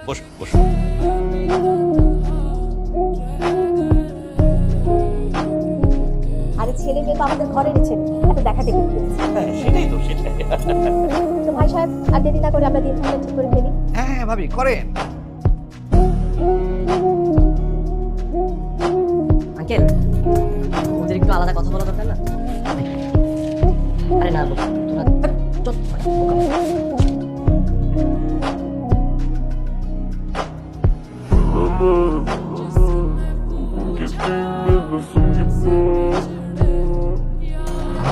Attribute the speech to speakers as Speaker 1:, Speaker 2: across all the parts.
Speaker 1: বসো বসো।
Speaker 2: আরে ছেলে মেয়ে তো আমাদের ঘরের ছেলে, এত দেখা দেখি
Speaker 1: হ্যাঁ সেটাই তো, সেটাই।
Speaker 2: তো ভাই সাহেব আর দেরি না করে আমরা দিনখানা ঠিক করে ফেলি।
Speaker 3: হ্যাঁ হ্যাঁ ভাবি করেন।
Speaker 4: আঙ্কেল, ওদের একটু আলাদা কথা বলা দরকার না? আরে না তোরা চল,
Speaker 3: আমাকে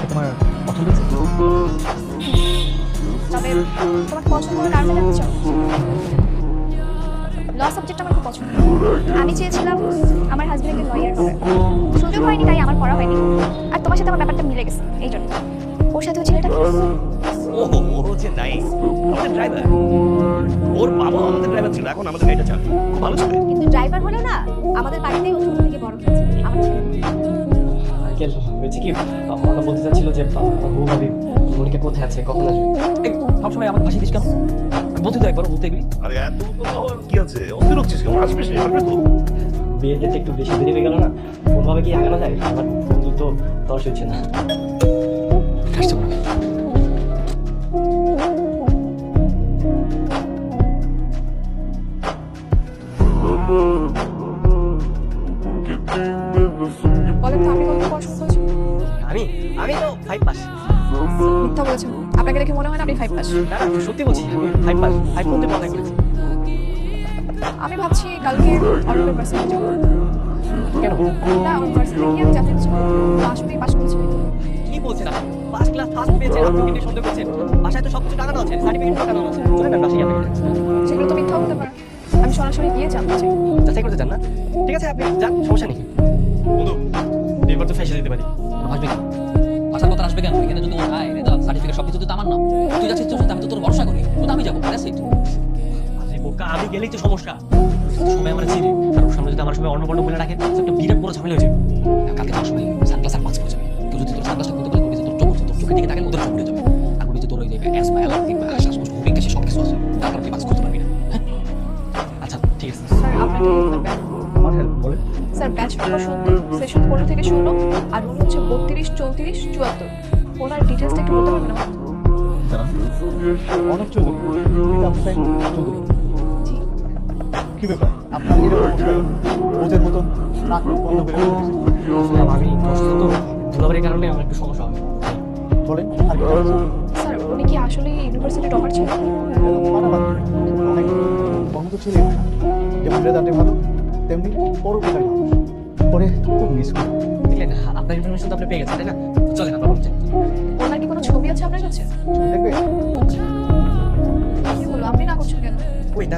Speaker 3: তোমার পছন্দ হয়েছে?
Speaker 2: তবে তোমার পছন্দ হলো কার জানতে চাও? ল সাবজেক্ট আমার খুব পছন্দ। আমি চেয়েছিলাম আমার হাজবেন্ডকে লয়ার হবে, সুযোগ হয়নি তাই আমার পড়া হয়নি। আর তোমার সাথে আমার ব্যাপারটা মিলে গেছে এই জন্য। ওর সাথে ওই ছেলেটা
Speaker 1: ওহো, ওর হচ্ছে নাইস, আমাদের ড্রাইভার। ওর বাবা আমাদের ড্রাইভার ছিল, এখন আমাদের গাড়িটা চালায়। খুব ভালো ছিল।
Speaker 2: কিন্তু ড্রাইভার হলো না, আমাদের বাড়িতেই ও ছোট থেকে বড় হয়েছে। আমার ছেলে
Speaker 4: আঙ্কেল হয়েছে কি, আমরা বলতে চাচ্ছিল যে বউ ভাবি মনিকা কোথায় আছে, কখন আসবে? সবসময় আমার হাসি দিস কেন? বলতে তো একবার বলতে এগুলি।
Speaker 1: আরে এত তো হওয়ার কি আছে, অস্থির হচ্ছিস কেন? আসবে সে, আসবে তো।
Speaker 4: বিয়ের ডেটে একটু বেশি দেরি হয়ে গেল না? কোনভাবে কি আগানো যায়? আমার বন্ধু তো তর্স হচ্ছে না। আসতে পারবে।
Speaker 2: বলেন তো আপনি কত পড়াশোনা করেছেন?
Speaker 4: আমি তো 5 পাস।
Speaker 2: মিথ্যা বলেছেন, আপনাকে দেখে মনে হয় না আপনি 5 পাস।
Speaker 4: না না, সত্যি বলছি, আমি 5 পাস, 5 পর্যন্ত পড়াই করেছি।
Speaker 2: আমি ভাবছি কালকে অন্য ভার্সিটি যাব।
Speaker 4: কেন?
Speaker 2: না ওই ভার্সিটি গিয়ে আমি জানতে চাই আসলে পাস করেছি।
Speaker 4: কি বলছেন আপনি? ফার্স্ট ক্লাস ফার্স্ট পেয়েছেন, আপনি কি নিয়ে সন্দেহ করছেন? বাসায় তো সবকিছু টাকানো আছে, সার্টিফিকেট টাকানো আছে। চলেন না বাসায় যাবেন।
Speaker 2: সেগুলো তো মিথ্যা হতে পারে, আমি সরাসরি গিয়ে জানতে চাই।
Speaker 4: যাচাই করতে চান না? ঠিক আছে, আপনি যান, সমস্যা নেই। বন্ধু, এবার তো ফেসে দিতে পারি।
Speaker 5: আসবে কেন? আসার কথা আসবে কেন? এখানে যদি ও আয় রেজাল্ট সার্টিফিকেট সবকিছু তো আমার না। তুই যাচ্ছিস তোর সাথে, আমি তো তোর ভরসা করি, তো আমি যাবো। That's it.
Speaker 4: আরে বোকা, আমি গেলেই তো সমস্যা। সবাই আমার চিনি, আর ওর সামনে যদি আমার সময় অন্নপূর্ণ বলে রাখে, তো একটা বিরাট বড় ঝামেলা হয়ে যাবে।
Speaker 5: কালকে যাওয়ার সময় সানগ্লাস আর মাস্ক পরে যাবে। কেউ যদি তোর সানগ্লাসটা খুলতে বলে তোর চোখ হচ্ছে, তোর চোখের দিকে তাকালে ওদের চোখ উড়ে যাবে। আর বলি যে তোর ওই যে অ্যাজমা, অ্যালার্জি বা শ্বাসকষ্ট, হুপিং কাশি সব কিছু আছে, তার কারণে তুই মাস্ক খুলতে পারবি না। হ্যাঁ? আচ্ছা ঠিক আছে।
Speaker 2: স্যার আপনাকে
Speaker 3: আমার হেল্প বলে।
Speaker 2: স্যার ব্যাচ নম্বর 70, সেশন 15 থেকে 16, আর রুল হচ্ছে 32, 34, 74। ওনার ডিটেইলসটা একটু বলতে পারবেন না?
Speaker 3: অনেক চৌধুরী, প্রীতম সেন চৌধুরী।
Speaker 2: জি।
Speaker 3: কি ব্যাপার, আপনার এরকম ওদের মতন নাক মুখ বন্ধ করে বসেছেন?
Speaker 4: আমি অসুস্থ তো, ধুলাবাড়ির কারণে আমার একটু সমস্যা হবে।
Speaker 3: বলেন আর কি জানেন?
Speaker 2: স্যার উনি কি আসলে ইউনিভার্সিটি টপার ছিলেন?
Speaker 3: অনেক বন্ধু ছিল, যেমন রেজাল্টে ভালো তেমনি পরোপকারী মানুষ। পরে খুব মিস করি।
Speaker 4: দেখলেন, আপনার ইনফরমেশন তো আপনি পেয়ে গেছেন, তাই না? চলেন আমরা বলছি।
Speaker 2: ওনার কি কোনো ছবি আছে আপনার কাছে?
Speaker 3: দেখবে
Speaker 2: কি বলবো, আপনি না করছেন কেন?
Speaker 4: ওই না